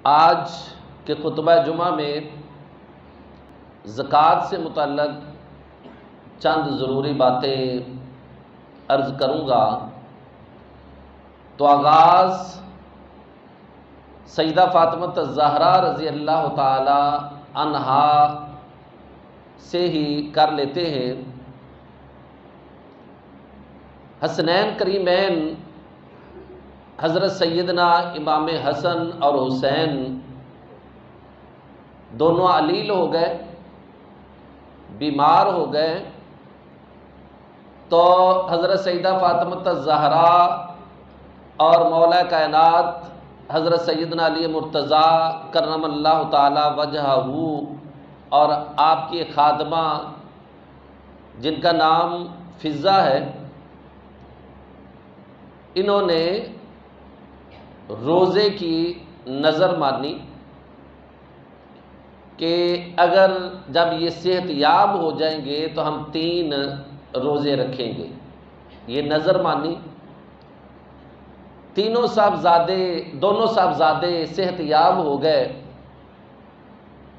آج کے خطبہ جمعہ میں زکوٰۃ سے متعلق چند ضروری باتیں عرض کروں گا۔ تو آغاز سیدہ فاطمہ الزہرا رضی اللہ تعالی عنہا سے ہی کر لیتے ہیں۔ حسنین کریمین حضرت سیدنا امام حسن اور حسین دونوں علیل ہو گئے، بیمار ہو گئے، تو حضرت سیدہ فاطمہ الزہرا اور مولا کائنات حضرت سیدنا علی مرتضیٰ کرم اللہ تعالی وجہہ اور آپ کی خادمہ جن کا نام فضہ ہے، انہوں نے روزے کی نظر مانی کہ اگر جب یہ صحت یاب ہو جائیں گے تو ہم 3 روزے رکھیں گے۔ یہ نظر مانی، دونوں صاحبزادے صحت یاب ہو گئے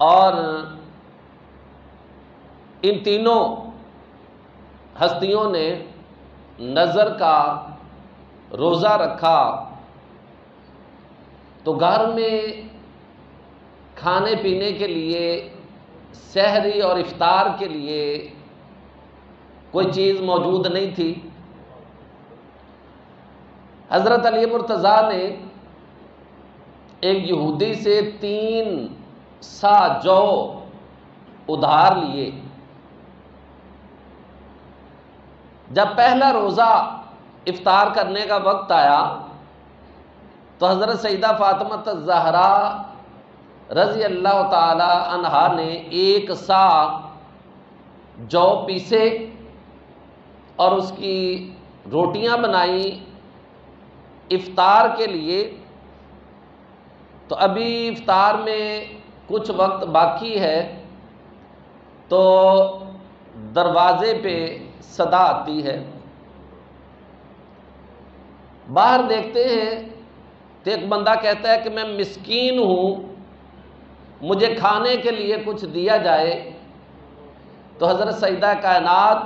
اور ان تینوں ہستیوں نے نظر کا روزہ رکھا۔ تو گھر میں کھانے پینے کے لیے، سحری اور افطار کے لیے کوئی چیز موجود نہیں تھی۔ حضرت علی مرتضیٰ نے ایک یہودی سے 3 سا جو ادھار لیے۔ جب پہلا روزہ افطار کرنے کا وقت آیا تو حضرت سیدہ فاطمہ الزہرا رضی اللہ تعالی عنہا نے 1 سا جو پیسے اور اس کی روٹیاں بنائیں افطار کے لیے۔ تو ابھی افطار میں کچھ وقت باقی ہے تو دروازے پہ صدا آتی ہے۔ باہر دیکھتے ہیں تو ایک بندہ کہتا ہے کہ میں مسکین ہوں، مجھے کھانے کے لیے کچھ دیا جائے۔ تو حضرت سیدہ کائنات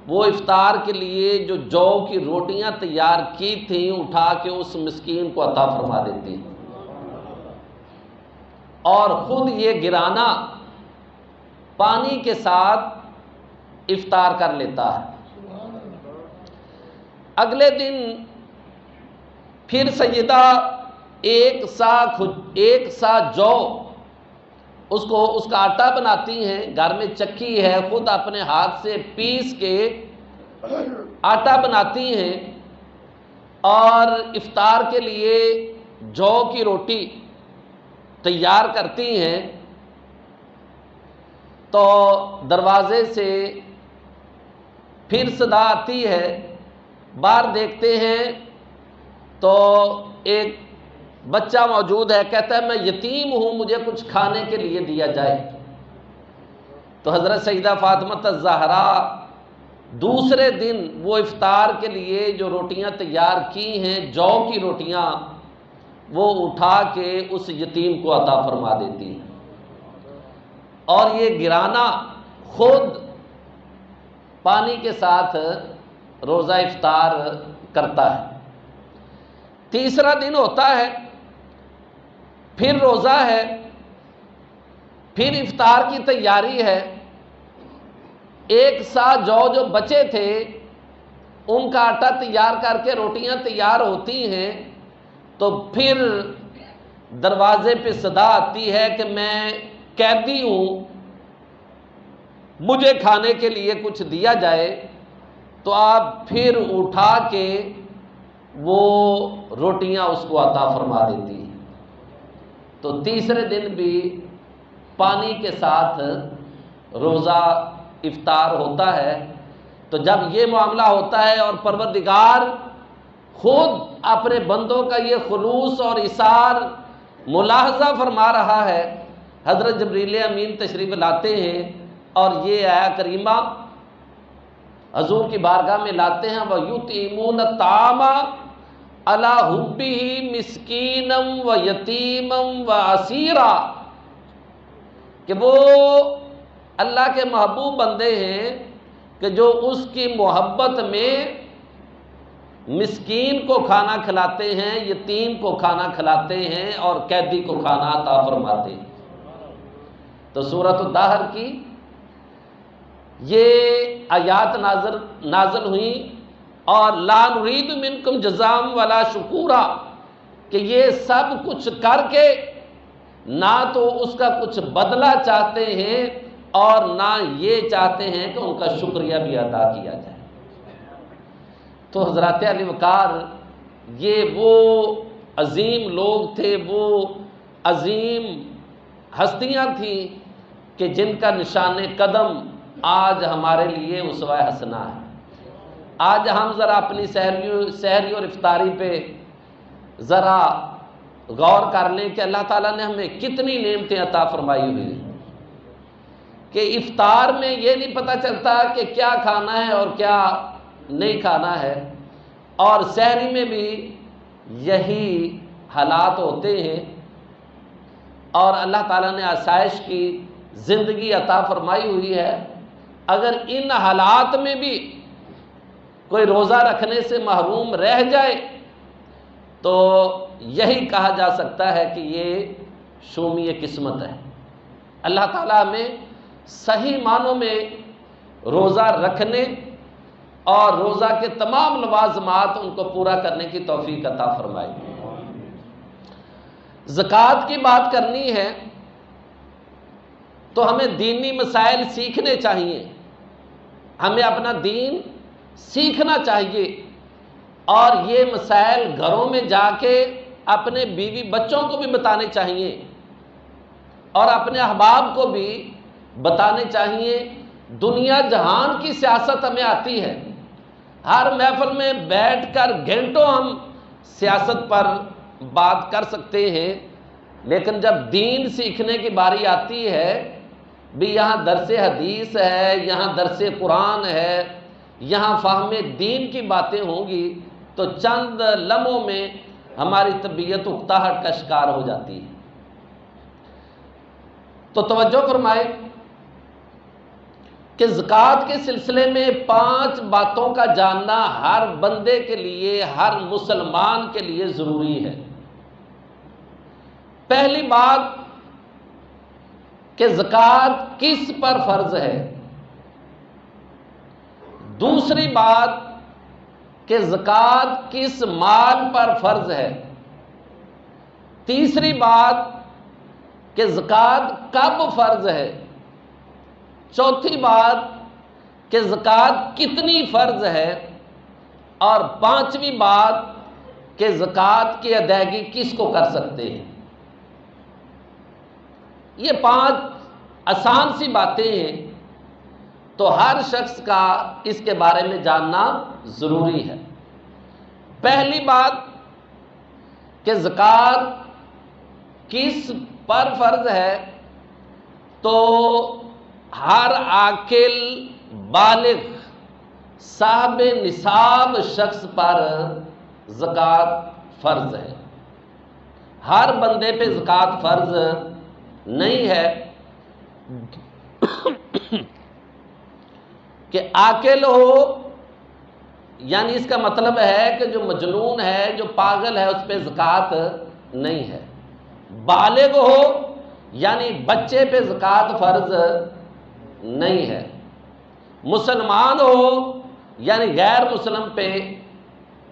وہ افطار کے لیے جو کی روٹیاں تیار کی تھیں اٹھا کے اس مسکین کو عطا فرما دیتی اور خود یہ گرانا پانی کے ساتھ افطار کر لیتا ہے۔ اگلے دن پھر سیدہ 1 سا جو اس کا آٹا بناتی ہیں، گھر میں چکی ہے، خود اپنے ہاتھ سے پیس کے آٹا بناتی ہیں اور افطار کے لیے جو کی روٹی تیار کرتی ہیں۔ تو دروازے سے پھر صدا آتی ہے، باہر دیکھتے ہیں تو ایک بچہ موجود ہے، کہتا ہے میں یتیم ہوں، مجھے کچھ کھانے کے لیے دیا جائے۔ تو حضرت سیدہ فاطمہ الزہرا دوسرے دن وہ افطار کے لیے جو روٹیاں تیار کی ہیں، جو کی روٹیاں، وہ اٹھا کے اس یتیم کو عطا فرما دیتی ہیں اور یہ گرانا خود پانی کے ساتھ روزہ افطار کرتا ہے۔ تیسرا دن ہوتا ہے، پھر روزہ ہے، پھر افطار کی تیاری ہے۔ 1 سا جو بچے تھے ان کا آٹا تیار کر کے روٹیاں تیار ہوتی ہیں تو پھر دروازے پہ صدا آتی ہے کہ میں قیدی ہوں، مجھے کھانے کے لیے کچھ دیا جائے۔ تو آپ پھر اٹھا کے وہ روٹیاں اس کو عطا فرما دیتی ہیں۔ تو تیسرے دن بھی پانی کے ساتھ روزہ افطار ہوتا ہے۔ تو جب یہ معاملہ ہوتا ہے اور پروردگار خود اپنے بندوں کا یہ خلوص اور ایثار ملاحظہ فرما رہا ہے، حضرت جبریل امین تشریف لاتے ہیں اور یہ آیہ کریمہ حضور کی بارگاہ میں لاتے ہیں، وَيُطْعِمُونَ الطَّعَامَ علی حبہ مسکینم و یتیمم و اسیرا، کہ وہ اللہ کے محبوب بندے ہیں کہ جو اس کی محبت میں مسکین کو کھانا کھلاتے ہیں، یتیم کو کھانا کھلاتے ہیں، اور قیدی کو کھانا عطا فرماتے ہیں۔ تو سورۃ الدہر کی یہ آیات نازل ہوئیں، اور لا نرید منکم جزاء ولا شکورا، کہ یہ سب کچھ کر کے نہ تو اس کا کچھ بدلہ چاہتے ہیں اور نہ یہ چاہتے ہیں کہ ان کا شکریہ بھی ادا کیا جائے۔ تو حضرات علی وقار، یہ وہ عظیم لوگ تھے، وہ عظیم ہستیاں تھیں کہ جن کا نشان قدم آج ہمارے لیے اسوہ حسنہ ہے۔ آج ہم ذرا اپنی سحری اور افطاری پہ ذرا غور کر لیں کہ اللہ تعالیٰ نے ہمیں کتنی نعمتیں عطا فرمائی ہوئی ہیں، کہ افطار میں یہ نہیں پتہ چلتا کہ کیا کھانا ہے اور کیا نہیں کھانا ہے، اور سحری میں بھی یہی حالات ہوتے ہیں، اور اللہ تعالیٰ نے آسائش کی زندگی عطا فرمائی ہوئی ہے۔ اگر ان حالات میں بھی کوئی روزہ رکھنے سے محروم رہ جائے تو یہی کہا جا سکتا ہے کہ یہ شومی قسمت ہے۔ اللہ تعالیٰ ہمیں صحیح معنوں میں روزہ رکھنے اور روزہ کے تمام لوازمات ان کو پورا کرنے کی توفیق عطا فرمائے۔ زکوٰۃ کی بات کرنی ہے تو ہمیں دینی مسائل سیکھنے چاہیے، ہمیں اپنا دین سیکھنا چاہیے، اور یہ مسائل گھروں میں جا کے اپنے بیوی بچوں کو بھی بتانے چاہیے، اور اپنے احباب کو بھی بتانے چاہیے۔ دنیا جہان کی سیاست ہمیں آتی ہے، ہر محفل میں بیٹھ کر گھنٹوں ہم سیاست پر بات کر سکتے ہیں، لیکن جب دین سیکھنے کی باری آتی ہے بھی، یہاں درس حدیث ہے، یہاں درس قرآن ہے، یہاں فہم دین کی باتیں ہوں گی، تو چند لمحوں میں ہماری طبیعت اکتاہٹ کا شکار ہو جاتی ہے۔ تو توجہ فرمائے کہ زکوٰۃ کے سلسلے میں 5 باتوں کا جاننا ہر بندے کے لیے، ہر مسلمان کے لیے ضروری ہے۔ پہلی بات کہ زکوٰۃ کس پر فرض ہے، دوسری بات کہ زکوٰۃ کس مال پر فرض ہے، تیسری بات کہ زکوٰۃ کب فرض ہے، چوتھی بات کہ زکوٰۃ کتنی فرض ہے، اور 5ویں بات کہ زکوٰۃ کی ادائیگی کس کو کر سکتے ہیں۔ یہ 5 آسان سی باتیں ہیں، تو ہر شخص کا اس کے بارے میں جاننا ضروری ہے۔ پہلی بات کہ زکوٰۃ کس پر فرض ہے، تو ہر عاقل بالغ صاحب نصاب شخص پر زکوٰۃ فرض ہے۔ ہر بندے پہ زکوٰۃ فرض نہیں ہے کہ عاقل ہو، یعنی اس کا مطلب ہے کہ جو مجنون ہے، جو پاگل ہے، اس پہ زکوٰۃ نہیں ہے۔ بالغ ہو یعنی بچے پہ زکوٰۃ فرض نہیں ہے۔ مسلمان ہو یعنی غیر مسلم پہ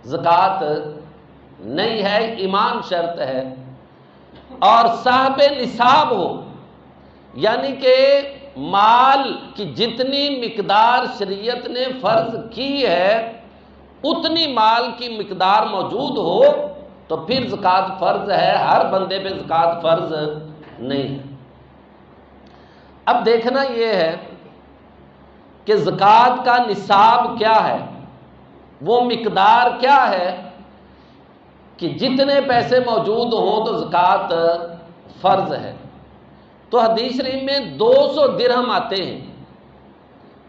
زکوٰۃ نہیں ہے، ایمان شرط ہے۔ اور صاحب نصاب ہو یعنی کہ مال کی جتنی مقدار شریعت نے فرض کی ہے اتنی مال کی مقدار موجود ہو تو پھر زکوٰۃ فرض ہے، ہر بندے پہ زکوٰۃ فرض نہیں ہے۔ اب دیکھنا یہ ہے کہ زکوٰۃ کا نصاب کیا ہے، وہ مقدار کیا ہے کہ جتنے پیسے موجود ہوں تو زکوٰۃ فرض ہے۔ تو حدیث شریف میں 200 درہم آتے ہیں،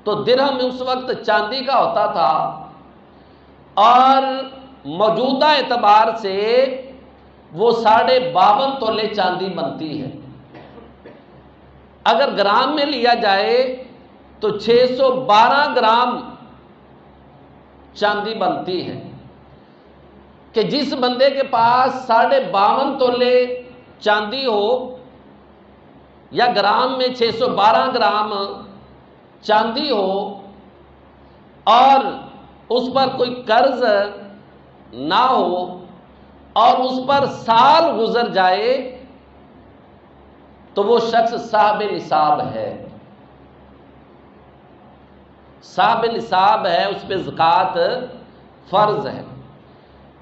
تو درہم اس وقت چاندی کا ہوتا تھا، اور موجودہ اعتبار سے وہ 52.5 تولے چاندی بنتی ہے۔ اگر گرام میں لیا جائے تو 612 گرام چاندی بنتی ہے، کہ جس بندے کے پاس 52.5 تولے چاندی ہو یا گرام میں 612 گرام چاندی ہو اور اس پر کوئی قرض نہ ہو اور اس پر سال گزر جائے تو وہ شخص صاحب نصاب ہے، صاحب نصاب ہے، اس پہ زکوٰۃ فرض ہے۔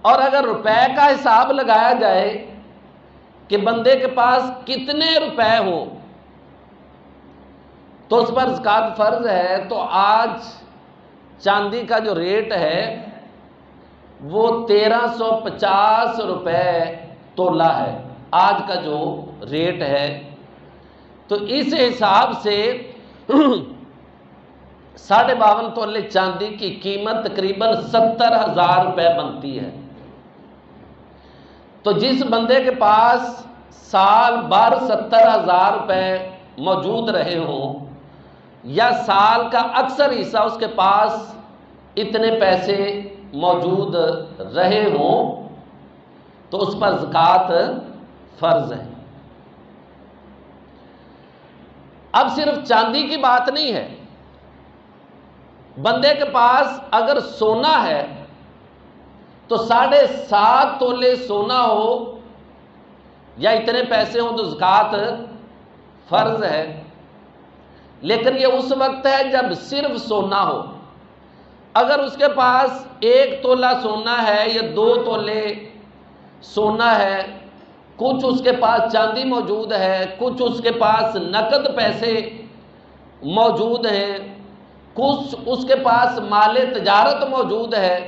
اور اگر روپے کا حساب لگایا جائے کہ بندے کے پاس کتنے روپے ہوں تو اس پر زکوٰۃ فرض ہے، تو آج چاندی کا جو ریٹ ہے وہ 1350 روپے تولہ ہے، آج کا جو ریٹ ہے۔ تو اس حساب سے 52.5 تولے چاندی کی قیمت تقریباً 70,000 روپے بنتی ہے۔ تو جس بندے کے پاس سال بھر 70,000 روپے موجود رہے ہوں یا سال کا اکثر حصہ اس کے پاس اتنے پیسے موجود رہے ہوں تو اس پر زکوٰۃ فرض ہے۔ اب صرف چاندی کی بات نہیں ہے، بندے کے پاس اگر سونا ہے تو 7.5 تولے سونا ہو یا اتنے پیسے ہوں تو زکوٰۃ فرض ہے، لیکن یہ اس وقت ہے جب صرف سونا ہو۔ اگر اس کے پاس 1 تولہ سونا ہے یا 2 تولے سونا ہے، کچھ اس کے پاس چاندی موجود ہے، کچھ اس کے پاس نقد پیسے موجود ہیں، کچھ اس کے پاس مال تجارت موجود ہے،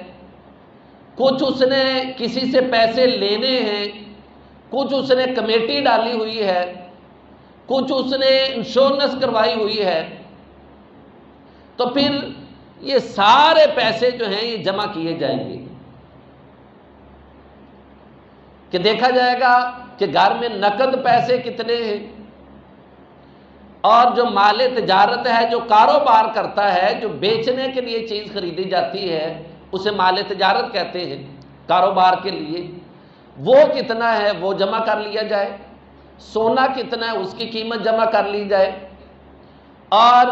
کچھ اس نے کسی سے پیسے لینے ہیں، کچھ اس نے کمیٹی ڈالی ہوئی ہے، کچھ اس نے انشورنس کروائی ہوئی ہے، تو پھر یہ سارے پیسے جو ہیں یہ جمع کیے جائیں گے کہ دیکھا جائے گا کہ گھر میں نقد پیسے کتنے ہیں، اور جو مال تجارت ہے، جو کاروبار کرتا ہے، جو بیچنے کے لیے چیز خریدی جاتی ہے اسے مال تجارت کہتے ہیں کاروبار کے لیے، وہ کتنا ہے وہ جمع کر لیا جائے، سونا کتنا ہے اس کی قیمت جمع کر لی جائے، اور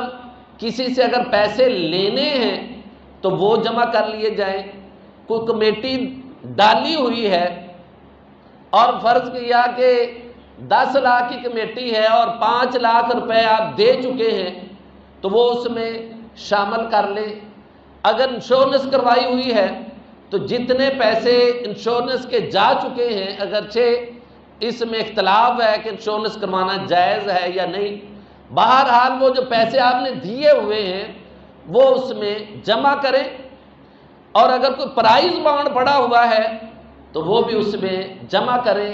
کسی سے اگر پیسے لینے ہیں تو وہ جمع کر لیے جائیں۔ کوئی کمیٹی ڈالی ہوئی ہے اور فرض کیا کہ 10 لاکھ کی کمیٹی ہے اور 5 لاکھ روپے آپ دے چکے ہیں تو وہ اس میں شامل کر لیں۔ اگر انشورنس کروائی ہوئی ہے تو جتنے پیسے انشورنس کے جا چکے ہیں، اگرچہ اس میں اختلاف ہے کہ انشورنس کروانا جائز ہے یا نہیں، بہرحال وہ جو پیسے آپ نے دیے ہوئے ہیں وہ اس میں جمع کریں، اور اگر کوئی پرائز بانڈ پڑا ہوا ہے تو وہ بھی اس میں جمع کریں،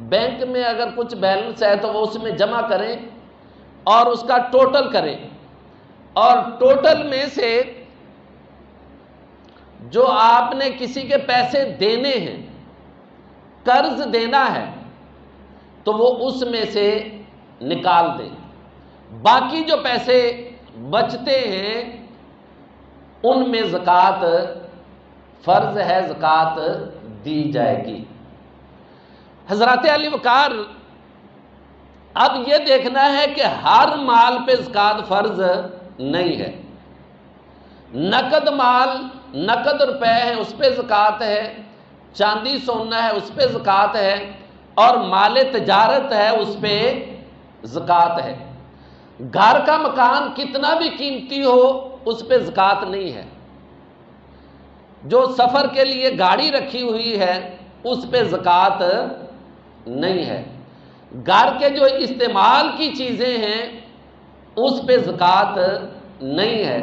بینک میں اگر کچھ بیلنس ہے تو وہ اس میں جمع کریں اور اس کا ٹوٹل کریں، اور ٹوٹل میں سے جو آپ نے کسی کے پیسے دینے ہیں، قرض دینا ہے، تو وہ اس میں سے نکال دیں، باقی جو پیسے بچتے ہیں ان میں زکوٰۃ فرض ہے، زکوٰۃ دی جائے گی۔ حضرات علی وقار، اب یہ دیکھنا ہے کہ ہر مال پہ زکوٰۃ فرض نہیں ہے۔ نقد مال، نقد روپے ہیں اس پہ زکوٰۃ ہے، چاندی سونا ہے اس پہ زکوٰۃ ہے، اور مال تجارت ہے اس پہ زکوٰۃ ہے۔ گھر کا مکان کتنا بھی قیمتی ہو اس پہ زکوٰۃ نہیں ہے۔ جو سفر کے لیے گاڑی رکھی ہوئی ہے اس پہ زکوٰۃ نہیں ہے۔ گھر کے جو استعمال کی چیزیں ہیں اس پہ زکوٰۃ نہیں ہے۔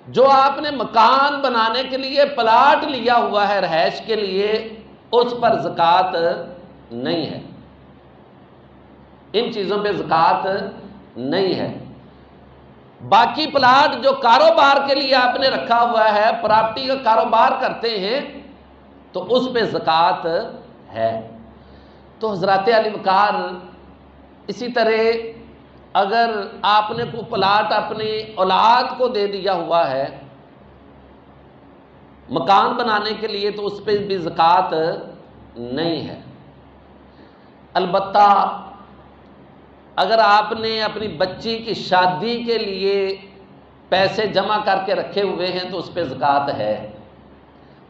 جو آپ نے مکان بنانے کے لیے پلاٹ لیا ہوا ہے رہائش کے لیے اس پر زکوٰۃ نہیں ہے، ان چیزوں پہ زکوٰۃ نہیں ہے۔ باقی پلاٹ جو کاروبار کے لیے آپ نے رکھا ہوا ہے، پراپرٹی کا کاروبار کرتے ہیں، تو اس پہ زکوٰۃ ہے۔ تو حضرات علی وقار، اسی طرح اگر آپ نے کوئی پلاٹ اپنی اولاد کو دے دیا ہوا ہے مکان بنانے کے لیے، تو اس پہ بھی زکوٰۃ نہیں ہے۔ البتہ اگر آپ نے اپنی بچی کی شادی کے لیے پیسے جمع کر کے رکھے ہوئے ہیں تو اس پہ زکوٰۃ ہے۔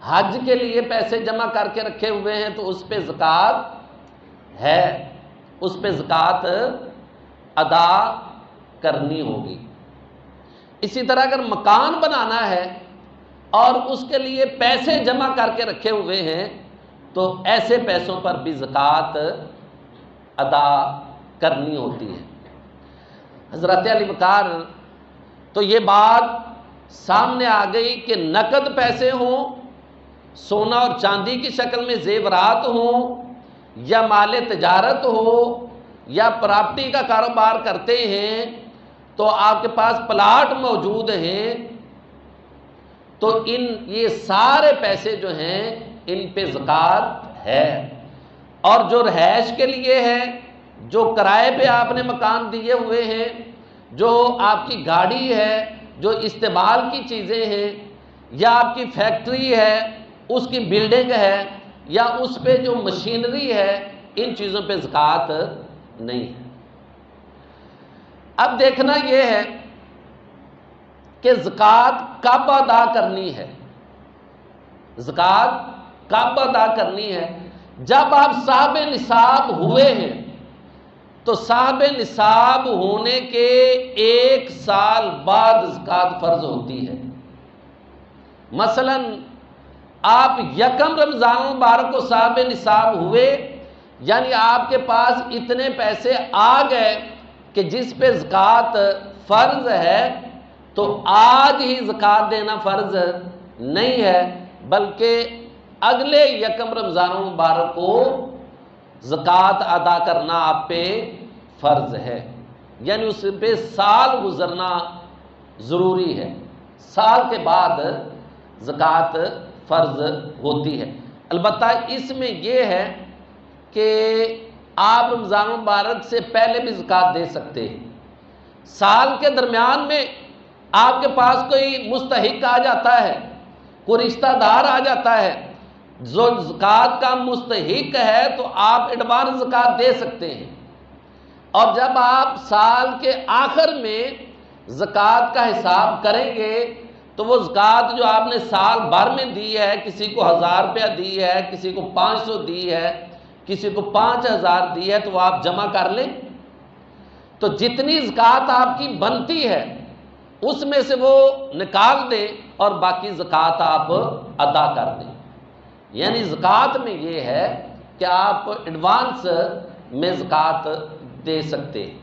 حج کے لیے پیسے جمع کر کے رکھے ہوئے ہیں تو اس پہ زکوٰۃ ہے، اس پہ زکوٰۃ ادا کرنی ہوگی۔ اسی طرح اگر مکان بنانا ہے اور اس کے لیے پیسے جمع کر کے رکھے ہوئے ہیں تو ایسے پیسوں پر بھی زکوٰۃ ادا کرنی ہوتی ہے۔ حضرت علی وقار، تو یہ بات سامنے آ گئی کہ نقد پیسے ہوں، سونا اور چاندی کی شکل میں زیورات ہوں، یا مال تجارت ہو، یا پراپرٹی کا کاروبار کرتے ہیں، تو آپ کے پاس پلاٹ موجود ہیں، تو یہ سارے پیسے جو ہیں ان پہ زکوٰۃ ہے۔ اور جو رہائش کے لیے ہے، جو کرائے پہ آپ نے مکان دیے ہوئے ہیں، جو آپ کی گاڑی ہے، جو استعمال کی چیزیں ہیں، یا آپ کی فیکٹری ہے، اس کی بلڈنگ ہے، یا اس پہ جو مشینری ہے، ان چیزوں پہ زکوٰۃ نہیں ہے۔ اب دیکھنا یہ ہے کہ زکوٰۃ کب ادا کرنی ہے۔ زکوٰۃ کب ادا کرنی ہے؟ جب آپ صاحب نصاب ہوئے ہیں، تو صاحب نصاب ہونے کے 1 سال بعد زکوٰۃ فرض ہوتی ہے۔ مثلا آپ 1 رمضان المبارک کو صاحب نصاب ہوئے، یعنی آپ کے پاس اتنے پیسے آ گئے کہ جس پہ زکوٰۃ فرض ہے، تو آج ہی زکوٰۃ دینا فرض نہیں ہے، بلکہ اگلے 1 رمضان المبارک کو زکوٰۃ ادا کرنا آپ پہ فرض ہے، یعنی اس پہ سال گزرنا ضروری ہے۔ سال کے بعد زکوٰۃ فرض ہوتی ہے۔ البتہ اس میں یہ ہے کہ آپ رمضان المبارک سے پہلے بھی زکوٰۃ دے سکتے ہیں۔ سال کے درمیان میں آپ کے پاس کوئی مستحق آ جاتا ہے، کوئی رشتہ دار آ جاتا ہے جو زکوٰۃ کا مستحق ہے، تو آپ ایڈوانس زکوٰۃ دے سکتے ہیں۔ اور جب آپ سال کے آخر میں زکوٰۃ کا حساب کریں گے تو وہ زکوٰۃ جو آپ نے سال بھر میں دی ہے، کسی کو 1000 روپیہ دی ہے، کسی کو 500 دی ہے، کسی کو 5000 دی ہے، تو وہ آپ جمع کر لیں، تو جتنی زکوٰۃ آپ کی بنتی ہے اس میں سے وہ نکال دیں اور باقی زکوٰۃ آپ ادا کر دیں۔ یعنی زکوٰۃ میں یہ ہے کہ آپ ایڈوانس میں زکوٰۃ دے سکتے ہیں۔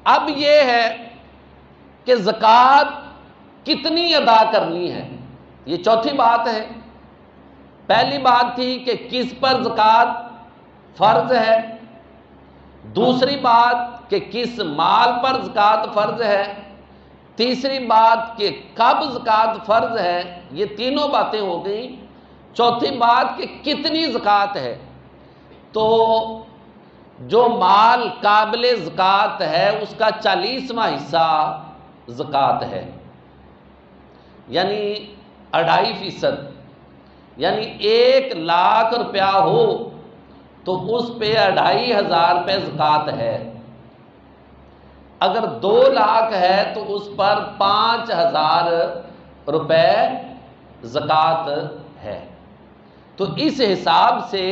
اب یہ ہے کہ زکوٰۃ کتنی ادا کرنی ہے، یہ چوتھی بات ہے۔ پہلی بات تھی کہ کس پر زکوٰۃ فرض ہے، دوسری بات کہ کس مال پر زکوٰۃ فرض ہے، تیسری بات کہ کب زکوٰۃ فرض ہے، یہ تینوں باتیں ہو گئیں۔ چوتھی بات کہ کتنی زکوٰۃ ہے، تو جو مال قابل زکوٰۃ ہے اس کا 40واں حصہ زکوٰۃ ہے، یعنی 2.5%، یعنی 1,00,000 روپیہ ہو تو اس پہ 2,500 روپے زکوٰۃ ہے۔ اگر 2 لاکھ ہے تو اس پر 5,000 روپے زکوٰۃ ہے، تو اس حساب سے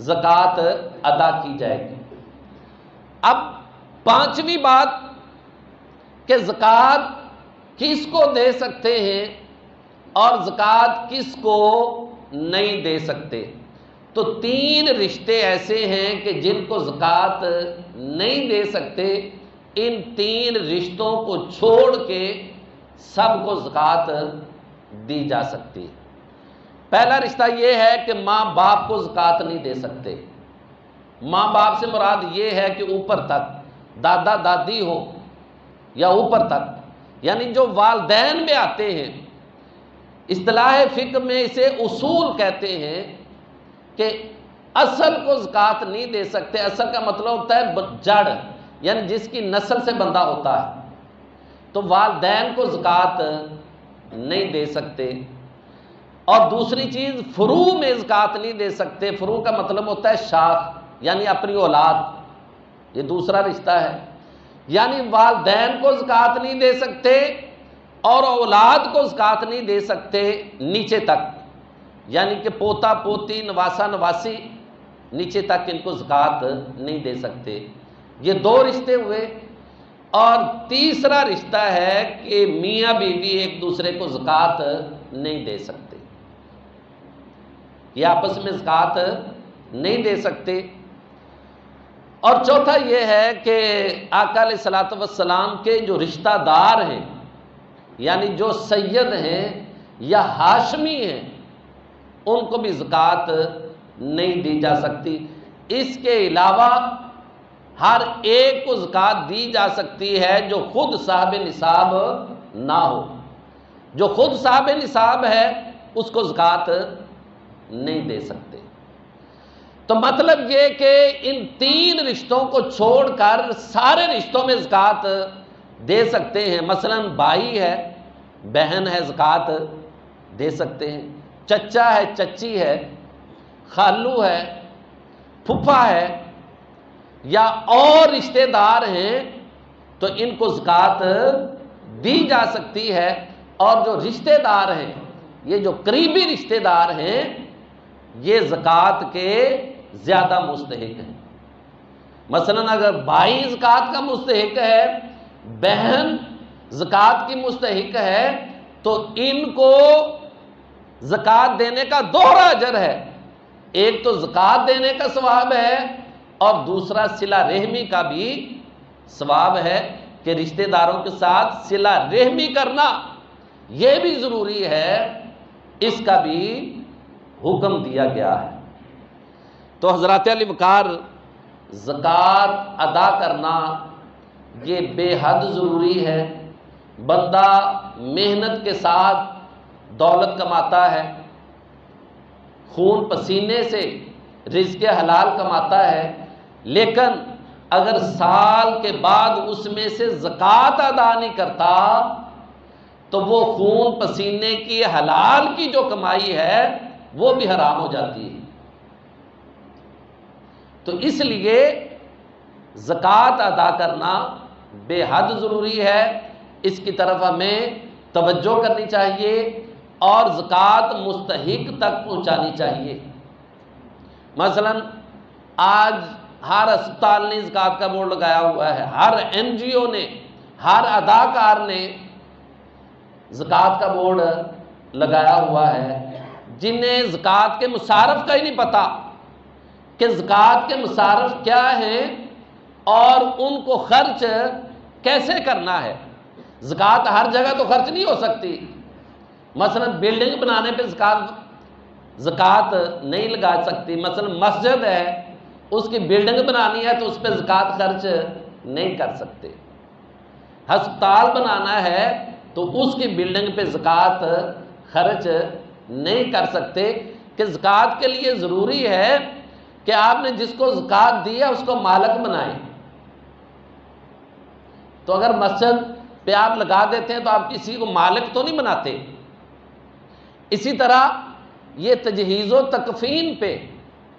زکوٰۃ ادا کی جائے گی۔ اب 5ویں بات کہ زکوٰۃ کس کو دے سکتے ہیں اور زکوٰۃ کس کو نہیں دے سکتے۔ تو 3 رشتے ایسے ہیں کہ جن کو زکوٰۃ نہیں دے سکتے، ان 3 رشتوں کو چھوڑ کے سب کو زکوٰۃ دی جا سکتی ہے۔ پہلا رشتہ یہ ہے کہ ماں باپ کو زکوٰۃ نہیں دے سکتے۔ ماں باپ سے مراد یہ ہے کہ اوپر تک دادا دادی ہو یا اوپر تک، یعنی جو والدین میں آتے ہیں، اصطلاح فقہ میں اسے اصول کہتے ہیں کہ اصل کو زکوٰۃ نہیں دے سکتے۔ اصل کا مطلب ہوتا ہے جڑ، یعنی جس کی نسل سے بندہ ہوتا ہے، تو والدین کو زکوٰۃ نہیں دے سکتے۔ اور دوسری چیز، فروع میں زکوٰۃ نہیں دے سکتے۔ فروع کا مطلب ہوتا ہے شاخ، یعنی اپنی اولاد، یہ دوسرا رشتہ ہے۔ یعنی والدین کو زکوٰۃ نہیں دے سکتے اور اولاد کو زکوٰۃ نہیں دے سکتے نیچے تک، یعنی کہ پوتا پوتی نواسا نواسی نیچے تک ان کو زکوٰۃ نہیں دے سکتے۔ یہ دو رشتے ہوئے۔ اور تیسرا رشتہ ہے کہ میاں بیوی ایک دوسرے کو زکوٰۃ نہیں دے سکتے، یہ آپس میں زکوٰۃ نہیں دے سکتے۔ اور چوتھا یہ ہے کہ آقا علیہ الصلوۃ والسلام کے جو رشتہ دار ہیں، یعنی جو سید ہیں یا ہاشمی ہیں، ان کو بھی زکوٰۃ نہیں دی جا سکتی۔ اس کے علاوہ ہر ایک کو زکوٰۃ دی جا سکتی ہے جو خود صاحب نصاب نہ ہو۔ جو خود صاحب نصاب ہے اس کو زکوٰۃ نہیں دے سکتے۔ تو مطلب یہ کہ ان تین رشتوں کو چھوڑ کر سارے رشتوں میں زکوٰۃ دے سکتے ہیں۔ مثلا بھائی ہے، بہن ہے، زکوٰۃ دے سکتے ہیں۔ چچا ہے، چچی ہے، خالو ہے، پھپھا ہے، یا اور رشتہ دار ہیں تو ان کو زکوٰۃ دی جا سکتی ہے۔ اور جو رشتہ دار ہیں، یہ جو قریبی رشتہ دار ہیں، یہ زکوٰۃ کے زیادہ مستحق ہیں۔ مثلا اگر بھائی زکوٰۃ کا مستحق ہے، بہن زکوٰۃ کی مستحق ہے، تو ان کو زکوٰۃ دینے کا دوہرا اجر ہے۔ ایک تو زکوٰۃ دینے کا ثواب ہے اور دوسرا صلہ رحمی کا بھی ثواب ہے کہ رشتہ داروں کے ساتھ صلہ رحمی کرنا یہ بھی ضروری ہے، اس کا بھی حکم دیا گیا ہے۔ تو حضرات علی وقار، زکوٰۃ ادا کرنا یہ بے حد ضروری ہے۔ بندہ محنت کے ساتھ دولت کماتا ہے، خون پسینے سے رزق حلال کماتا ہے، لیکن اگر سال کے بعد اس میں سے زکوٰۃ ادا نہیں کرتا تو وہ خون پسینے کی حلال کی جو کمائی ہے وہ بھی حرام ہو جاتی ہے۔ تو اس لیے زکوٰۃ ادا کرنا بے حد ضروری ہے، اس کی طرف ہمیں توجہ کرنی چاہیے اور زکوٰۃ مستحق تک پہنچانی چاہیے۔ مثلا آج ہر اسپتال نے زکوٰۃ کا بورڈ لگایا ہوا ہے، ہر NGO نے، ہر اداکار نے زکوٰۃ کا بورڈ لگایا ہوا ہے، جنہیں زکوٰۃ کے مصارف کا ہی نہیں پتہ کہ زکوٰۃ کے مصارف کیا ہیں اور ان کو خرچ کیسے کرنا ہے۔ زکوٰۃ ہر جگہ تو خرچ نہیں ہو سکتی۔ مثلا بلڈنگ بنانے پہ زکوٰۃ نہیں لگا سکتی۔ مثلا مسجد ہے، اس کی بلڈنگ بنانی ہے تو اس پہ زکوٰۃ خرچ نہیں کر سکتے۔ ہسپتال بنانا ہے تو اس کی بلڈنگ پہ زکوٰۃ خرچ نہیں کر سکتے، کہ زکوٰۃ کے لیے ضروری ہے کہ آپ نے جس کو زکوٰۃ دی ہے اس کو مالک بنائیں۔ تو اگر مسجد پہ آپ لگا دیتے ہیں تو آپ کسی کو مالک تو نہیں بناتے۔ اسی طرح یہ تجہیز و تکفین پہ،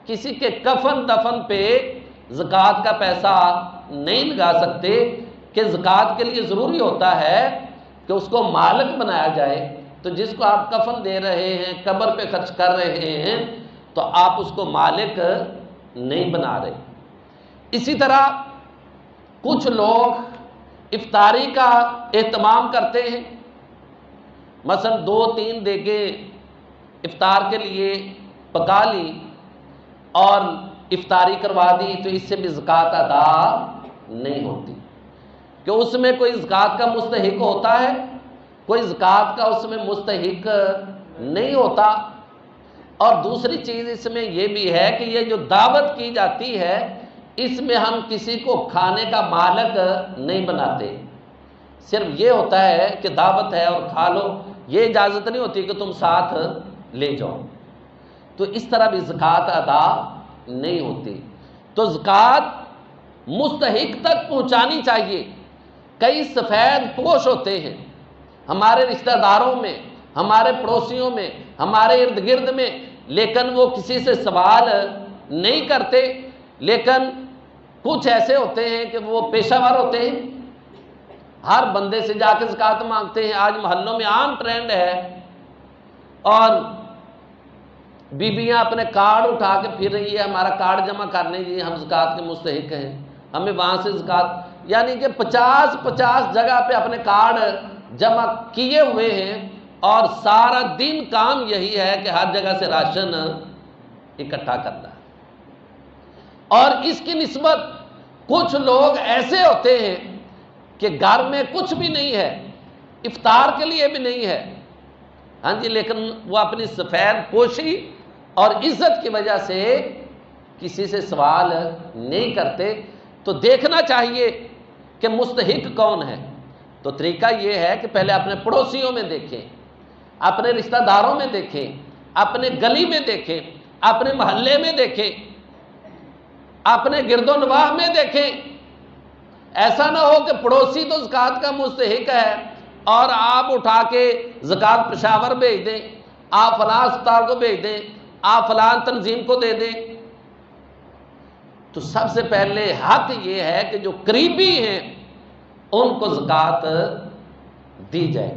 کسی کے کفن دفن پہ زکوٰۃ کا پیسہ نہیں لگا سکتے، کہ زکوٰۃ کے لیے ضروری ہوتا ہے کہ اس کو مالک بنایا جائے۔ تو جس کو آپ کفن دے رہے ہیں، قبر پہ خرچ کر رہے ہیں، تو آپ اس کو مالک نہیں بنا رہے۔ اسی طرح کچھ لوگ افطاری کا اہتمام کرتے ہیں، مثلا 2-3 دیگیں افطار کے لیے پکا لی اور افطاری کروا دی، تو اس سے بھی زکوٰۃ ادا نہیں ہوتی، کہ اس میں کوئی زکوٰۃ کا مستحق ہوتا ہے، کوئی زکوٰۃ کا اس میں مستحق نہیں ہوتا۔ اور دوسری چیز اس میں یہ بھی ہے کہ یہ جو دعوت کی جاتی ہے، اس میں ہم کسی کو کھانے کا مالک نہیں بناتے۔ صرف یہ ہوتا ہے کہ دعوت ہے اور کھا لو، یہ اجازت نہیں ہوتی کہ تم ساتھ لے جاؤ۔ تو اس طرح بھی زکوٰۃ ادا نہیں ہوتی۔ تو زکوٰۃ مستحق تک پہنچانی چاہیے۔ کئی سفید پوش ہوتے ہیں ہمارے رشتہ داروں میں، ہمارے پڑوسیوں میں، ہمارے ارد گرد میں، لیکن وہ کسی سے سوال نہیں کرتے۔ لیکن کچھ ایسے ہوتے ہیں کہ وہ پیشہ ور ہوتے ہیں، ہر بندے سے جا کے زکوٰۃ مانگتے ہیں۔ آج محلوں میں عام ٹرینڈ ہے، اور بیبیاں اپنے کارڈ اٹھا کے پھر رہی ہے، ہمارا کارڈ جمع کرنے جی، ہم زکوٰۃ کے مستحق ہیں، ہمیں وہاں سے زکوٰۃ، یعنی کہ 50 جگہ پہ اپنے کارڈ جمع کیے ہوئے ہیں، اور سارا دن کام یہی ہے کہ ہر جگہ سے راشن اکٹھا کرنا ہے۔ اور اس کی نسبت کچھ لوگ ایسے ہوتے ہیں کہ گھر میں کچھ بھی نہیں ہے، افطار کے لیے بھی نہیں ہے، ہاں جی، لیکن وہ اپنی سفید پوشی اور عزت کی وجہ سے کسی سے سوال نہیں کرتے۔ تو دیکھنا چاہیے کہ مستحق کون ہے۔ تو طریقہ یہ ہے کہ پہلے اپنے پڑوسیوں میں دیکھیں، اپنے رشتہ داروں میں دیکھیں، اپنے گلی میں دیکھیں، اپنے محلے میں دیکھیں، اپنے گرد و نواح میں دیکھیں۔ ایسا نہ ہو کہ پڑوسی تو زکوٰۃ کا مستحق ہے اور آپ اٹھا کے زکوٰۃ پشاور بھیج دیں، آپ فلاں اسپتال کو بھیج دیں، آپ فلاں تنظیم کو دے دیں۔ تو سب سے پہلے حق یہ ہے کہ جو قریبی ہیں ان کو زکوٰۃ دی جائے۔